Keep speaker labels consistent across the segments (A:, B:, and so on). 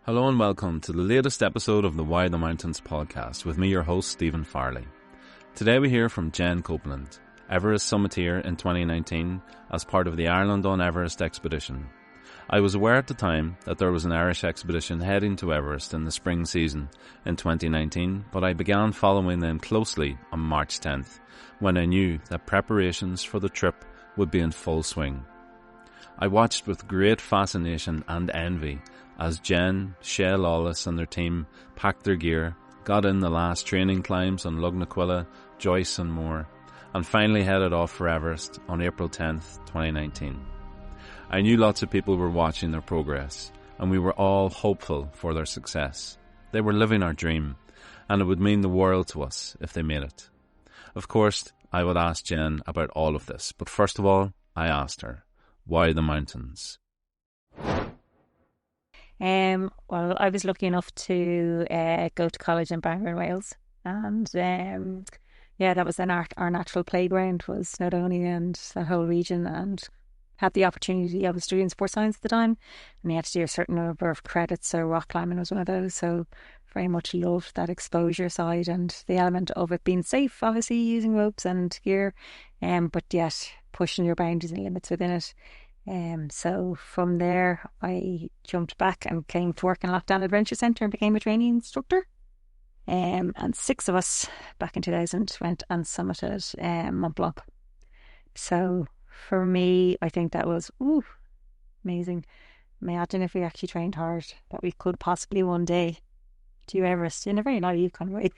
A: Hello and welcome to the latest episode of the Why the Mountains podcast with me, your host, Stephen Farley. Today we hear from Jen Copeland, Everest summiteer in 2019 as part of the Ireland on Everest expedition. I was aware at the time that there was an Irish expedition heading to Everest in the spring season in 2019, but I began following them closely on March 10th, when I knew that preparations for the trip would be in full swing. I watched with great fascination and envy as Jen, Shea Lawless and their team packed their gear, got in the last training climbs on Lugnaquilla, Joyce and more, and finally headed off for Everest on April 10th, 2019. I knew lots of people were watching their progress, and we were all hopeful for their success. They were living our dream, and it would mean the world to us if they made it. Of course, I would ask Jen about all of this, but first of all, I asked her, why the mountains?
B: Well, I was lucky enough to go to college in Bangor, Wales, and that was our natural playground was Snowdonia and that whole region, and had the opportunity. I was studying sports science at the time, and you had to do a certain number of credits, so rock climbing was one of those, so very much loved that exposure side and the element of it being safe, obviously using ropes and gear, but yet pushing your boundaries and limits within it. So from there I jumped back and came to work in Lockdown Adventure Centre and became a training instructor. And 6 of us back in 2000 went and summited Mont Blanc. So for me, I think that was amazing. Imagine if we actually trained hard, that we could possibly one day do Everest in a very naive kind of way.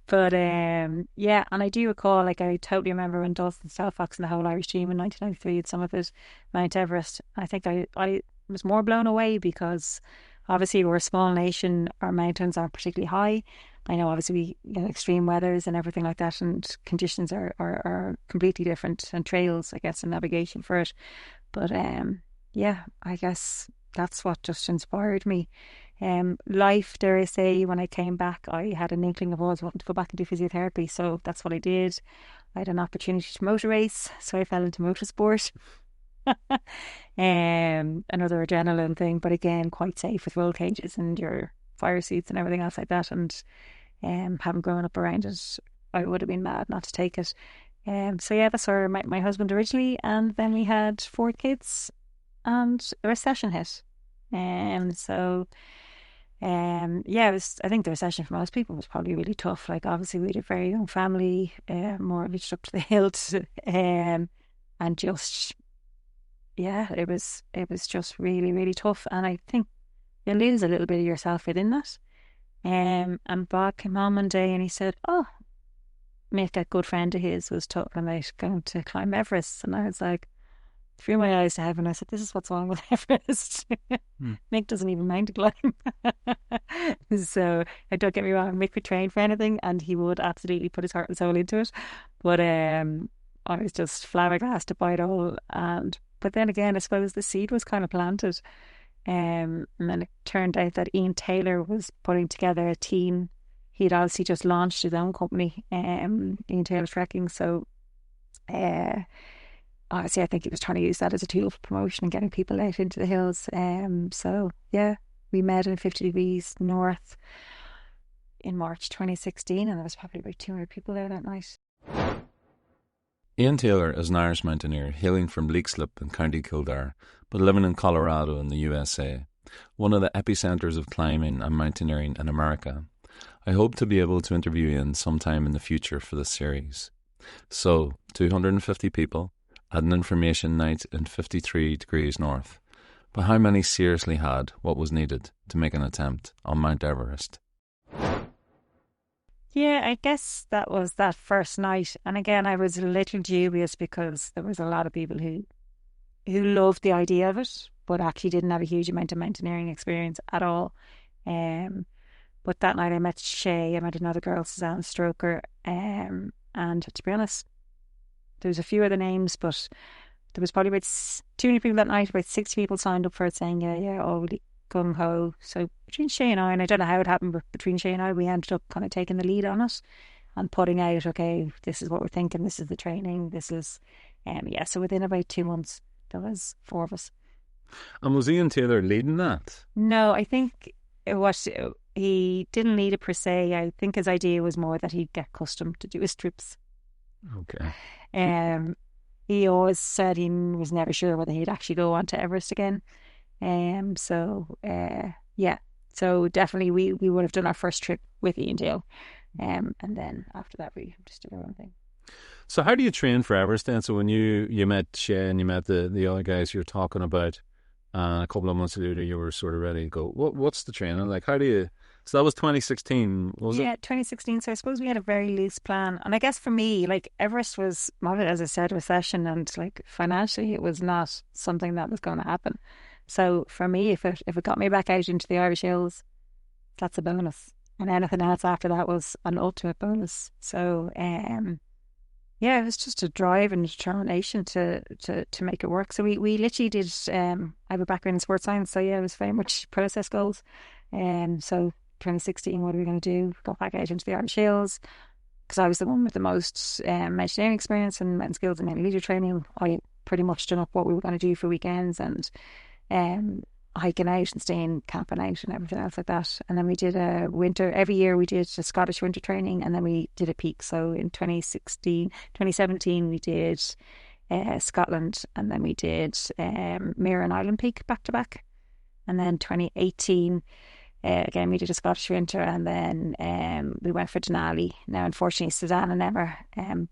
B: But and I do recall, I totally remember when Dawson Stalfox and the whole Irish team in 1993 had summited Mount Everest. I think I was more blown away because obviously we're a small nation, our mountains aren't particularly high. I know obviously we get extreme weathers and everything like that, and conditions are completely different, and trails, I guess, and navigation for it. But I guess that's what just inspired me. Life, dare I say, when I came back, I had an inkling of always wanting to go back and do physiotherapy, so that's what I did. I had an opportunity to motor race, so I fell into motorsport. Another adrenaline thing, but again quite safe with roll cages and your fire seats and everything else like that, and having grown up around it, I would have been mad not to take it. That's where I met my husband originally, and then we had 4 kids and a recession hit. It was, I think the recession for most people was probably really tough. Like, obviously we had a very young family, mortgaged up to the hilt, and just it was just really, really tough. And I think you lose a little bit of yourself within that. And Bob came home one day and he said, Mick, a good friend of his, was talking about going to climb Everest, and I was like, threw my eyes to heaven. I said, this is what's wrong with Everest. Mick doesn't even mind to climb. So don't get me wrong, Mick would train for anything and he would absolutely put his heart and soul into it, but I was just flabbergasted by it all. But then again, I suppose the seed was kind of planted, and then it turned out that Ian Taylor was putting together a team. He'd obviously just launched his own company, Ian Taylor Trekking, so obviously I think he was trying to use that as a tool for promotion and getting people out into the hills. We met in 50 Degrees North in March 2016, and there was probably about 200 people there that night.
A: Ian Taylor is an Irish mountaineer hailing from Leixlip in County Kildare, but living in Colorado in the USA, one of the epicentres of climbing and mountaineering in America. I hope to be able to interview Ian sometime in the future for this series. So, 250 people at an information night in 53 Degrees North. But how many seriously had what was needed to make an attempt on Mount Everest?
B: Yeah, I guess that was that first night. And again, I was a little dubious because there was a lot of people who loved the idea of it, but actually didn't have a huge amount of mountaineering experience at all. But that night I met Shea, I met another girl, Suzanne Stroker, and to be honest, there was a few other names, but there was probably about 200 people that night. About 60 people signed up for it, saying really gung ho. So between Shea and I don't know how it happened, but between Shea and I, we ended up kind of taking the lead on it and putting out, okay, this is what we're thinking, this is the training, this is so within about 2 months there was 4 of us.
A: And was Ian Taylor leading that?
B: No, I think it was, he didn't lead it per se. I think his idea was more that he'd get accustomed to do his trips.
A: Okay.
B: He always said he was never sure whether he'd actually go on to Everest again. Yeah. So definitely we would have done our first trip with Ian Dale. And then after that we just did our own thing.
A: So how do you train for Everest then? So when you met Shay and you met the other guys you're talking about, a couple of months later you were sort of ready to go. What's the training like? How do you? So that was 2016, was it?
B: Yeah, 2016. So I suppose we had a very loose plan. And I guess for me, like Everest was, as I said, recession, and like financially it was not something that was going to happen. So for me, if it got me back out into the Irish Hills, that's a bonus. And anything else after that was an ultimate bonus. So yeah, it was just a drive and determination to make it work. So we literally did. I have a background in sports science, so yeah, it was very much process goals. So 2016, what are we going to do? Got back out into the Irish Hills because I was the one with the most engineering experience and mental skills and leader training. I pretty much done up what we were going to do for weekends and hiking out and staying camping out and everything else like that. And then we did a winter, every year we did a Scottish winter training, and then we did a peak. So in 2017 we did Scotland, and then we did Mirror and Island Peak back to back. And then 2018 again we did a Scottish winter, and then we went for Denali. Now unfortunately Suzanne and Emma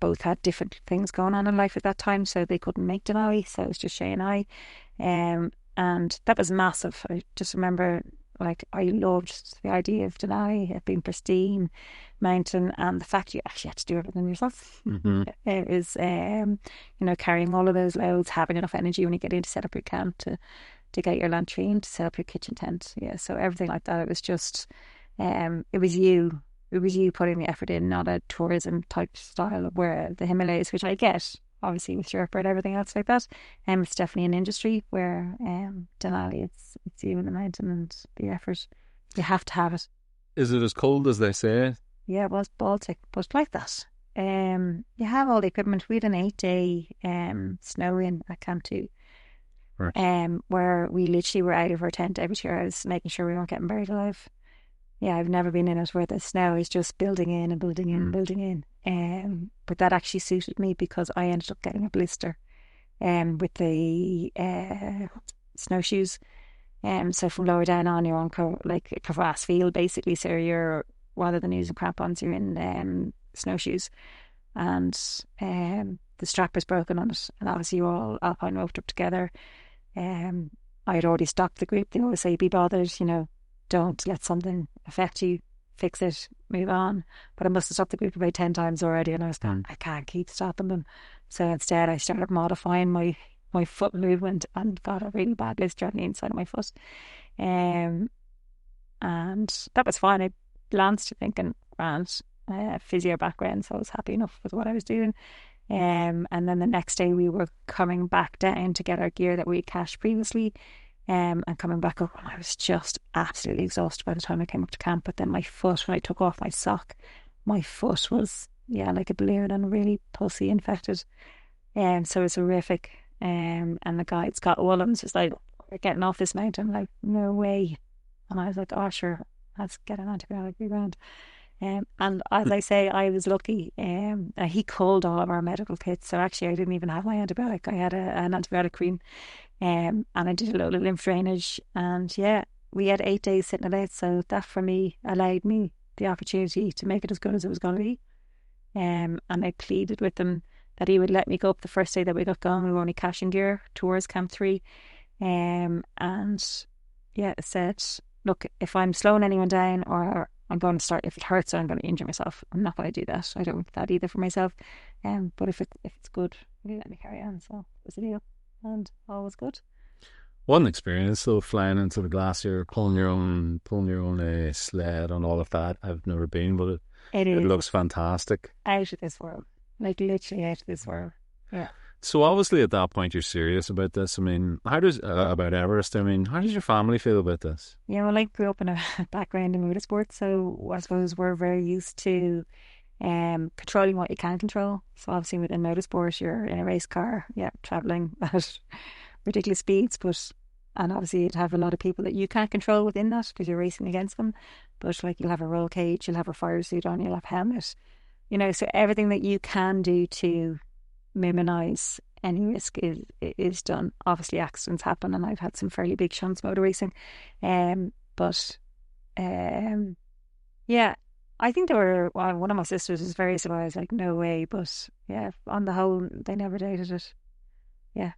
B: both had different things going on in life at that time, so they couldn't make Denali, so it was just Shay and I. And that was massive. I just remember, like, I loved the idea of Denali, it being pristine mountain, and the fact you actually had to do everything yourself.
A: Mm-hmm.
B: It is, carrying all of those loads, having enough energy when you get in to set up your camp, to get your latrine, to set up your kitchen tent. Yeah, so everything like that. It was just, it was you putting the effort in, not a tourism type style of where the Himalayas, which I get, obviously with Sherpa and everything else like that. It's definitely an industry where Denali, it's you in the mountain and the effort. You have to have it.
A: Is it as cold as they say?
B: Yeah, it was Baltic, but like that. You have all the equipment. We had an 8-day snow in at Camp 2. Right. Where we literally were out of our tent every 2 hours, making sure we weren't getting buried alive. Yeah, I've never been in it where the snow is just building in and building in and building in. But that actually suited me because I ended up getting a blister with the snowshoes. So from lower down on, you're on like a crevasse field basically. So you're, rather than using crampons, you're in snowshoes. And the strap was broken on it. And obviously you're all alpine roped up together. I had already stopped the group. They always say, be bothered, don't let something affect you, fix it, move on. But I must have stopped the group about 10 times already, and I was going, I can't keep stopping them. So instead I started modifying my foot movement and got a really bad blister on the inside of my foot. And that was fine. I glanced thinking, grand, physio background, so I was happy enough with what I was doing. And then the next day we were coming back down to get our gear that we had cached previously. And coming back up, and I was just absolutely exhausted by the time I came up to camp. But then my foot, when I took off my sock, my foot was like a balloon and really pulsy infected. So it was horrific. And the guide Scott Wollums was like, "We're getting off this mountain." I'm like, no way. And I was like, "Oh sure, let's get an antibiotic around." And as I say, I was lucky. He called all of our medical kits, so actually I didn't even have my antibiotic. I had an antibiotic cream. And I did a load of lymph drainage, and yeah, we had 8 days sitting it out, so that for me allowed me the opportunity to make it as good as it was going to be. And I pleaded with him that he would let me go up the first day that we got going. We were only caching gear towards Camp 3. And yeah, said, look, if I'm slowing anyone down or I'm going to start, if it hurts or I'm going to injure myself, I'm not going to do that. I don't want that either for myself. But if it's good, you let me carry on. So it was a deal. And all was good.
A: What an experience though, flying into the glacier, pulling your own sled and all of that. I've never been, but it looks fantastic.
B: Out of this world. Like literally out of this world. Yeah.
A: So obviously at that point you're serious about this. I mean, how does about Everest? I mean, how does your family feel about this?
B: Yeah, well, I grew up in a background in motorsport, so I suppose we're very used to controlling what you can control. So obviously within motorsport, you're in a race car, traveling at ridiculous speeds, but And obviously you'd have a lot of people that you can't control within that because you're racing against them. But like you'll have a roll cage, you'll have a fire suit on, you'll have helmet, so everything that you can do to minimise any risk is done. Obviously accidents happen, and I've had some fairly big shunts motor racing. But yeah, I think one of my sisters was very surprised, like, no way. But yeah, on the whole, they never dated it. Yeah.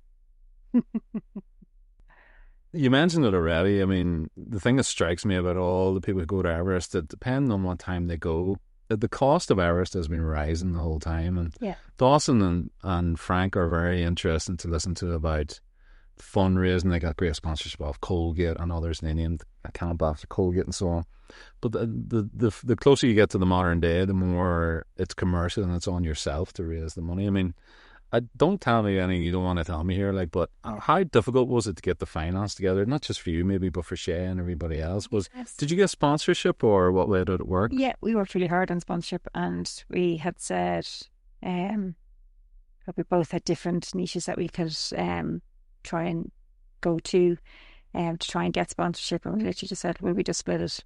A: You mentioned it already. I mean, the thing that strikes me about all the people who go to Everest, that depending on what time they go, the cost of Everest has been rising the whole time. And
B: yeah.
A: Dawson and Frank are very interesting to listen to about fundraising. They got great sponsorship of Colgate and others. They named account after Colgate and so on. But the closer you get to the modern day, the more it's commercial and it's on yourself to raise the money. I mean, don't tell me anything you don't want to tell me here, but how difficult was it to get the finance together? Not just for you, maybe, but for Shay and everybody else.
B: Yes.
A: Did you get sponsorship, or what way did it work?
B: Yeah, we worked really hard on sponsorship, and we had said we both had different niches that we could try and go to try and get sponsorship, and we literally just said, well, we just split it.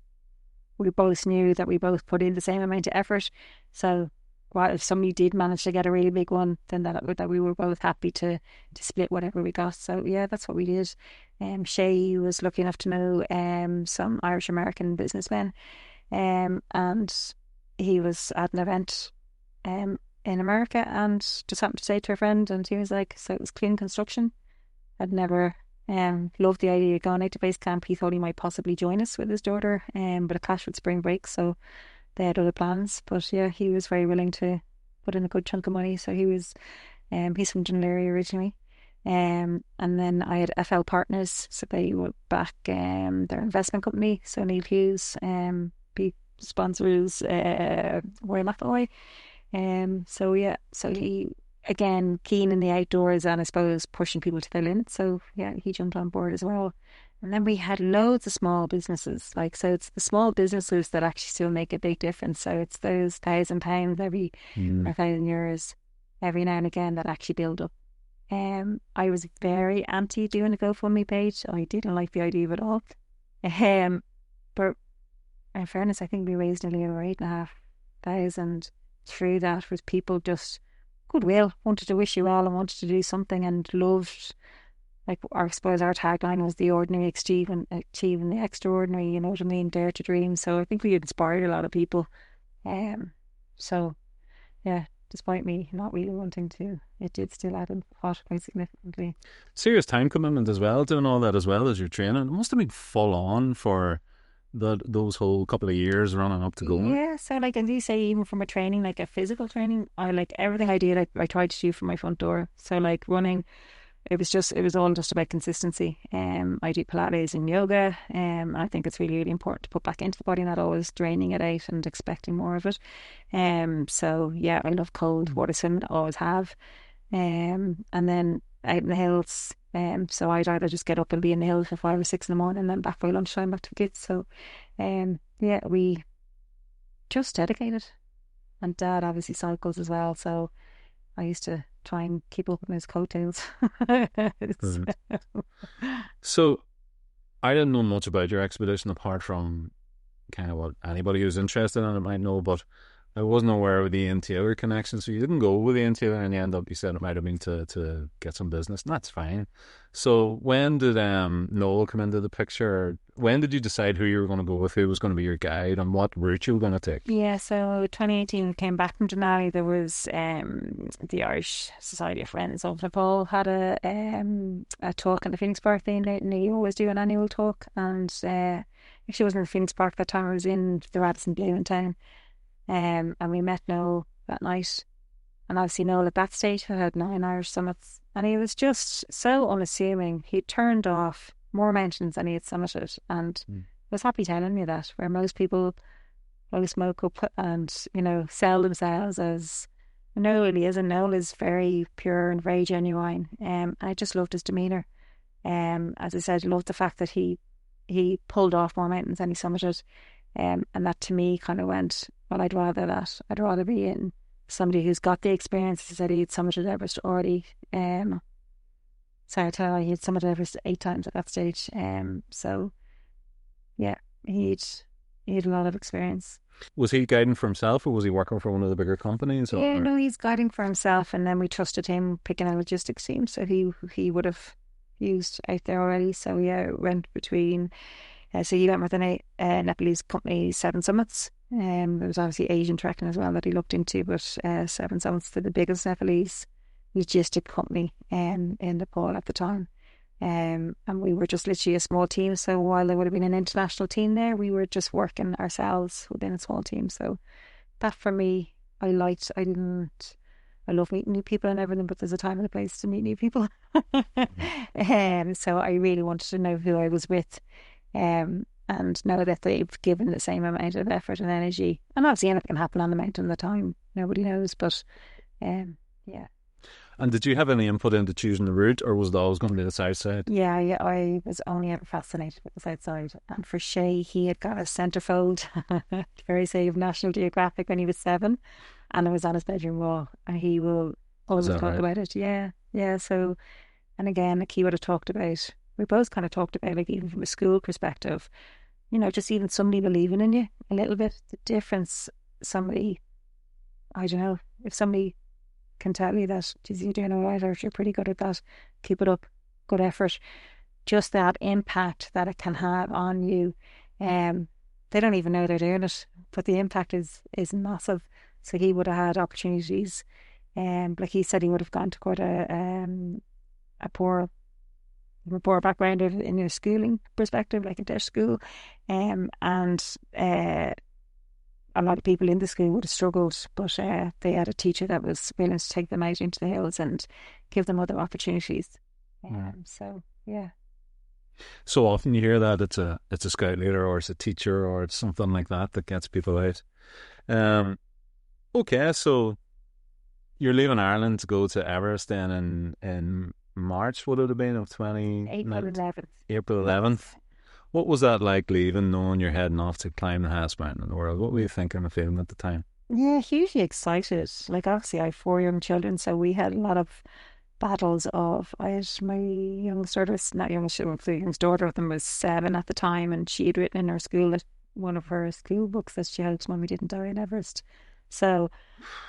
B: We both knew that we both put in the same amount of effort, so if somebody did manage to get a really big one, then that we were both happy to split whatever we got. So yeah, that's what we did. Shay was lucky enough to know some Irish American businessmen, and he was at an event in America and just happened to say to a friend, and he was like, so it was clean construction. I'd never loved the idea of going out to base camp. He thought he might possibly join us with his daughter, but it clashed with spring break, so they had other plans. But yeah, he was very willing to put in a good chunk of money. So he was, he's from Dún Laoghaire originally. And then I had FL Partners, so they were back their investment company. So Neil Hughes, big sponsors, Roy McIlroy. So yeah, so he, again, keen in the outdoors and I suppose pushing people to their limits. So yeah, he jumped on board as well. And then we had loads of small businesses, so it's the small businesses that actually still make a big difference. So it's those £1,000 every, or €1,000 every now and again that actually build up. I was very anti doing a GoFundMe page. I didn't like the idea of it all. But in fairness, I think we raised nearly over 8,500 through that, with people just goodwill, wanted to wish you well and wanted to do something and loved. I suppose our tagline was the ordinary achieving the extraordinary, you know what I mean, dare to dream. So I think we inspired a lot of people. So yeah, despite me not really wanting to, it did still add in pot quite significantly.
A: Serious time commitment as well, doing all that as well as your training. It must have been full on for those whole couple of years running up to going.
B: Yeah, so as you say, even from a training, a physical training, I everything I did, I tried to do from my front door. So running, it was all just about consistency. I do Pilates and yoga. I think it's really, really important to put back into the body, not always draining it out and expecting more of it. So yeah, I love cold water swimming, always have. And then out in the hills, so I'd either just get up and be in the hills for 5 or 6 in the morning and then back by lunchtime back to the kids. So yeah, we just dedicated. And Dad obviously cycles as well, so I used to try and keep up with his coattails.
A: So I didn't know much about your expedition apart from kind of what anybody who's interested in it might know, but I wasn't aware of the Ian Taylor connection. So you didn't go with Ian Taylor in the end up, you said it might have been to get some business, and that's fine. So when did Noel come into the picture? When did you decide who you were going to go with, who was going to be your guide, and what route you were going to take?
B: Yeah, so 2018 came back from Denali. There was the Irish Society of Friends of Nepal had a talk in the Phoenix Park thing, and they always do an annual talk. And actually, I wasn't in Phoenix Park that time. I was in the Radisson Blue in town. And we met Noel that night, and obviously Noel at that stage had 9 Irish summits, and he was just so unassuming. He turned off more mountains than he had summited, and was happy telling me that, where most people blow smoke up and sell themselves as Noel is, and Noel is very pure and very genuine. I just loved his demeanour. As I said, I loved the fact that he pulled off more mountains than he summited. And that to me kind of went, well, I'd rather that. I'd rather be in somebody who's got the experience. As I said, he'd summited Everest already. So I tell you, he had summited Everest 8 times at that stage. So yeah, he'd he had a lot of experience.
A: Was he guiding for himself, or was he working for one of the bigger companies?
B: Yeah, no, he's guiding for himself, and then we trusted him picking a logistics team, so he would have used out there already. So yeah, went between. So he went with a Nepalese company, Seven Summits. There was obviously Asian trekking as well that he looked into, but Seven Summits, they're the biggest Nepalese logistic company in Nepal at the time. And we were just literally a small team. So while there would have been an international team there, we were just working ourselves within a small team. So that for me, I liked. I love meeting new people and everything, but there's a time and a place to meet new people. So I really wanted to know who I was with, and know that they've given the same amount of effort and energy. And obviously anything can happen on the mountain at the time, nobody knows, but yeah.
A: And did you have any input into choosing the route, or was it always going to be the south side?
B: Yeah, I was only ever fascinated with the south side. And for Shay, he had got a centerfold, very say, of National Geographic when he was 7, and it was on his bedroom wall. And he will always talk about it. Yeah, yeah. So, and again, like he would have talked about, we both kind of talked about, like even from a school perspective, just even somebody believing in you a little bit, the difference somebody, I don't know, if somebody can tell you that, geez, you're doing all right, or you're pretty good at that, keep it up, good effort, just that impact that it can have on you. They don't even know they're doing it, but the impact is massive. So he would have had opportunities, like he said, he would have gone to quite a poor background in your schooling perspective, like a deaf school, and a lot of people in the school would have struggled, but they had a teacher that was willing to take them out into the hills and give them other opportunities. So yeah.
A: So often you hear that it's a scout leader, or it's a teacher, or it's something like that gets people out. Okay, so you're leaving Ireland to go to Everest then in March, would it have been, of
B: April 11th.
A: April 11th. What was that like, leaving, knowing you're heading off to climb the highest mountain in the world? What were you thinking and feeling at the time?
B: Yeah, hugely excited. Like obviously I have 4 young children, so we had a lot of battles of, I had my youngest daughter, the youngest daughter of them was 7 at the time, and she had written in her school that one of her school books that she helped Mummy didn't die in Everest. So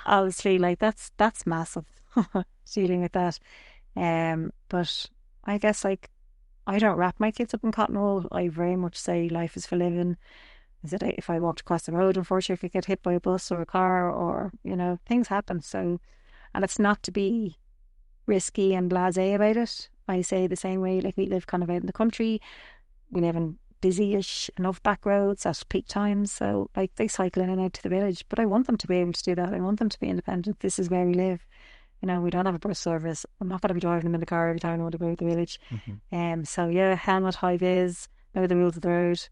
B: obviously like that's massive dealing with that. But I guess like I don't wrap my kids up in cotton wool. I very much say life is for living. Is it if I walked across the road, unfortunately I could get hit by a bus or a car, or things happen. So, and it's not to be risky and blasé about it. I say the same way, like we live kind of out in the country, we live in busy-ish enough back roads at peak times, so like they cycle in and out to the village, but I want them to be able to do that. I want them to be independent. This is where we live. We don't have a bus service. I'm not going to be driving them in the car every time I want to go to the village. So yeah, helmet, high vis, know the rules of the road.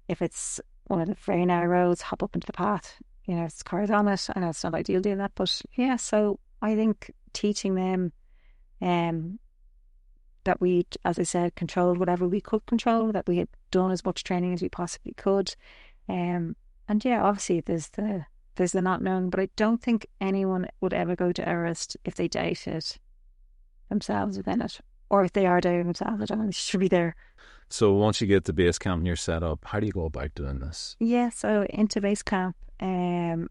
B: If it's one of the very narrow roads, hop up into the path. It's cars on it. I know it's not ideal doing that, but yeah. So I think teaching them, that we, as I said, controlled whatever we could control. That we had done as much training as we possibly could, and yeah, obviously there's the not known, but I don't think anyone would ever go to Everest if they doubted themselves within it, or if they are doubting themselves, I don't think they should be there.
A: So once you get to base camp and you're set up, how do you go about doing this?
B: Yeah, so into base camp, and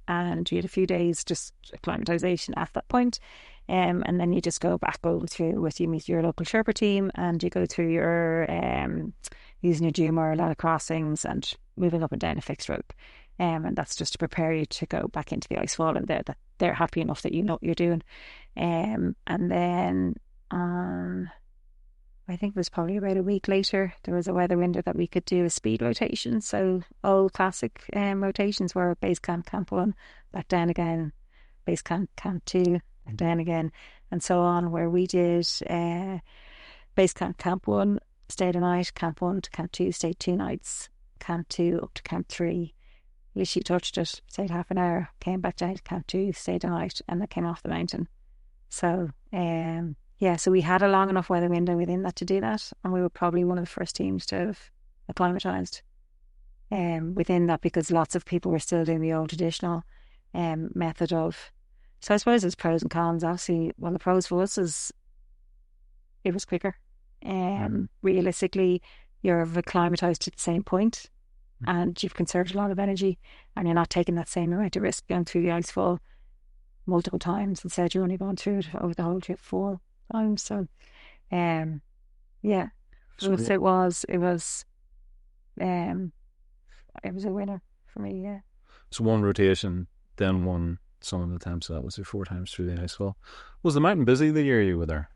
B: you had a few days just acclimatization at that point, and then you just go back over through with, you meet your local Sherpa team, and you go through your using your Juma, a lot of crossings and moving up and down a fixed rope. And that's just to prepare you to go back into the ice wall, and they're happy enough that you know what you're doing. And then I think it was probably about a week later, there was a weather window that we could do a speed rotation. So old classic rotations were base camp, camp 1, back down again, base camp, camp 2, back down again, and so on, where we did base camp, camp 1, stayed a night, camp 1 to camp 2, stayed 2 nights, camp 2 up to camp 3. Literally touched it, stayed half an hour, came back down to camp 2, stayed a night, and then came off the mountain. So yeah, so we had a long enough weather window within that to do that, and we were probably one of the first teams to have acclimatized within that, because lots of people were still doing the old traditional method of. So I suppose there's pros and cons. Obviously, well, the pros for us is it was quicker. Realistically, you're acclimatized to the same point, and you've conserved a lot of energy, and you're not taking that same amount of risk going through the icefall multiple times. Instead, you're only going through it over the whole trip 4 times. So, yeah,
A: So
B: it was a winner for me. Yeah.
A: So one rotation, then one some of the times. So that was your 4 times through the icefall. Was the mountain busy the year you were there?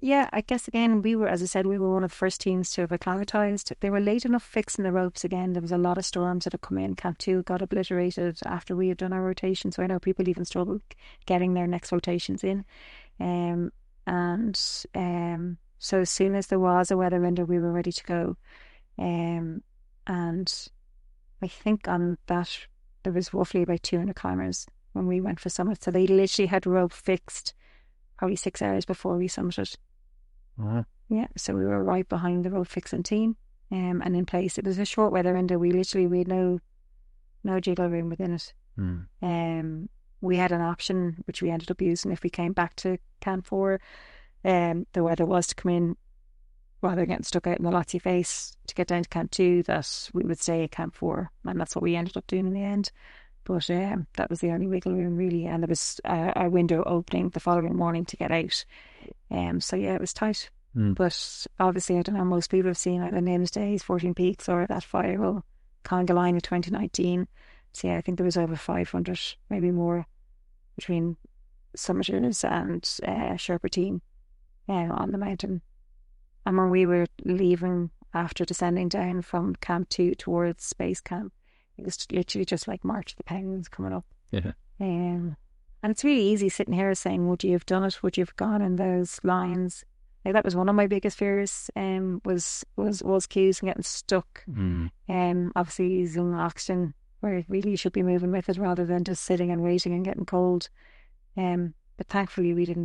B: Yeah, I guess again, as I said, we were one of the first teams to have acclimatised. They were late enough fixing the ropes again. There was a lot of storms that had come in. Camp 2 got obliterated after we had done our rotation. So I know people even struggled getting their next rotations in. So as soon as there was a weather window, we were ready to go. And I think on that, there was roughly about 200 climbers when we went for summit. So they literally had rope fixed probably 6 hours before we summited.
A: Uh-huh.
B: Yeah, so we were right behind the rope fixing team, and in place. It was a short weather window. We had no jiggle room within it. We had an option which we ended up using if we came back to Camp 4. The weather was to come in rather than getting stuck out in the Lotsie face to get down to Camp 2, that we would stay at Camp 4, and that's what we ended up doing in the end. But that was the only wiggle room really, and there was a window opening the following morning to get out. So yeah, it was tight. But obviously, I don't know, most people have seen either Names Days, 14 Peaks, or that viral Conga line in 2019. So yeah, I think there was over 500, maybe more, between summiters and Sherpa team on the mountain. And when we were leaving after descending down from Camp 2 towards Base Camp, it was literally just like March of the Penguins coming up.
A: Yeah.
B: And it's really easy sitting here saying, would you have done it? Would you have gone in those lines? Like, that was one of my biggest fears, was queues and getting stuck. Obviously using oxygen where really you should be moving with it rather than just sitting and waiting and getting cold. But thankfully we'd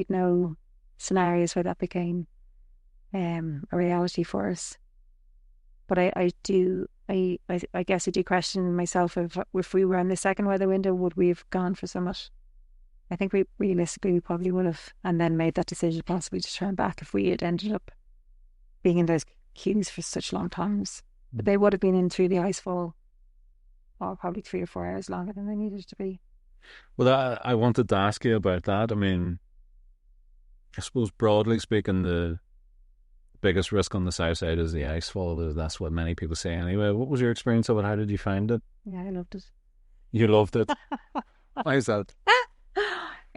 B: no scenarios where that became a reality for us. But I guess I do question myself if we were in the second weather window, would we have gone for summit? I think realistically we probably would have, and then made that decision possibly to turn back if we had ended up being in those queues for such long times. But they would have been in through the icefall, or probably 3 or 4 hours longer than they needed to be.
A: Well, I wanted to ask you about that. I mean, I suppose broadly speaking, the biggest risk on the south side is the icefall. That's what many people say anyway. What was your experience of it? How did you find it?
B: Yeah, I loved it.
A: You loved it? Why is that?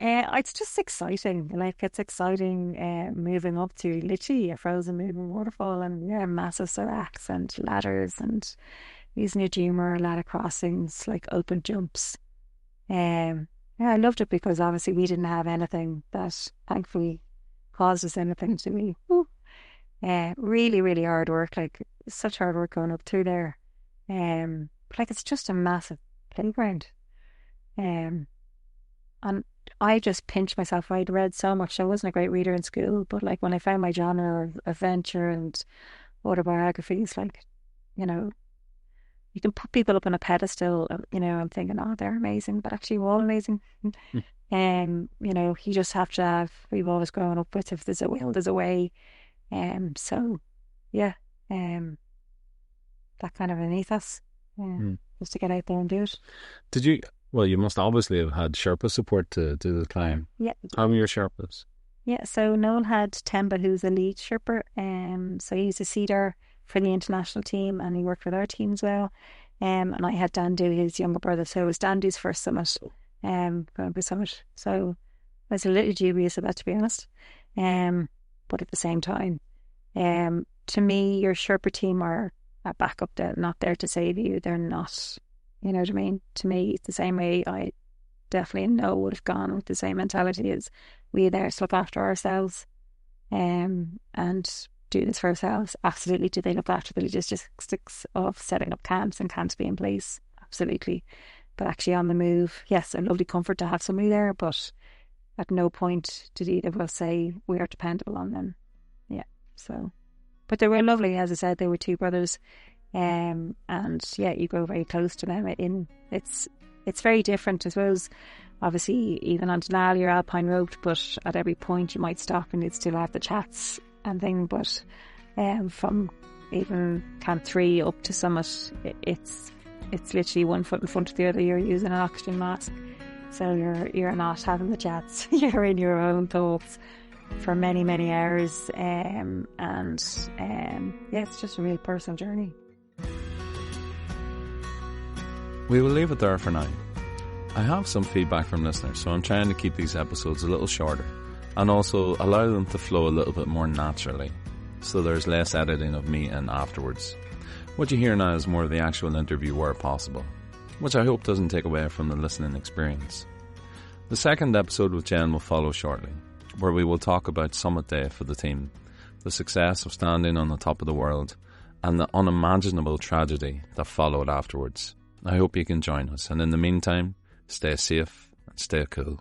B: It's just exciting. Like, it's exciting moving up to literally a frozen moving waterfall, and massive seracs and ladders and these new Jumor ladder crossings, like open jumps. I loved it because obviously we didn't have anything that thankfully caused us anything to be really, really hard work. Like, such hard work going up through there. But like, it's just a massive playground. And I just pinched myself. I'd read so much. I wasn't a great reader in school, but like, when I found my genre of adventure and autobiographies, like, you can put people up on a pedestal, I'm thinking, oh, they're amazing, but actually we're all amazing. You just have to have, we've always grown up with, if there's a will, there's a way. So yeah, that kind of an ethos, just to get out there and do it.
A: Did you? Well, you must obviously have had Sherpa support to do the climb.
B: Yeah.
A: How were your Sherpas?
B: Yeah, so Noel had Temba, who's a lead Sherpa. So he's a seeder for the international team, and he worked with our team as well. And I had Dandu, his younger brother. So it was Dandu's first summit, going for summit. So I was a little dubious of that, to be honest. But at the same time, to me, your Sherpa team are a backup. They're not there to save you. They're not, you know what I mean? To me, it's the same way I definitely would have gone with the same mentality as we are there to look after ourselves and do this for ourselves. Absolutely. Do they look after the logistics of setting up camps and camps being in place? Absolutely. But actually on the move, yes, a lovely comfort to have somebody there, but at no point did either of us say we are dependable on them. Yeah. So, but they were lovely. As I said, they were two brothers. And yeah, you grow very close to them. It's very different, I suppose. obviously even on Denali you're alpine roped, but at every point you might stop and you'd still have the chats and things. But from even Camp 3 up to summit, it's literally one foot in front of the other. You're using an oxygen mask, so you're not having the chats. You're in your own thoughts for many, many hours, yeah, it's just a real personal journey.
A: We will leave it there for now. I have some feedback from listeners, so I'm trying to keep these episodes a little shorter and also allow them to flow a little bit more naturally, so there's less editing of me in afterwards. What you hear now is more of the actual interview where possible, which I hope doesn't take away from the listening experience. The second episode with Jen will follow shortly, where we will talk about Summit Day for the team, the success of standing on the top of the world, and the unimaginable tragedy that followed afterwards. I hope you can join us, and in the meantime, stay safe and stay cool.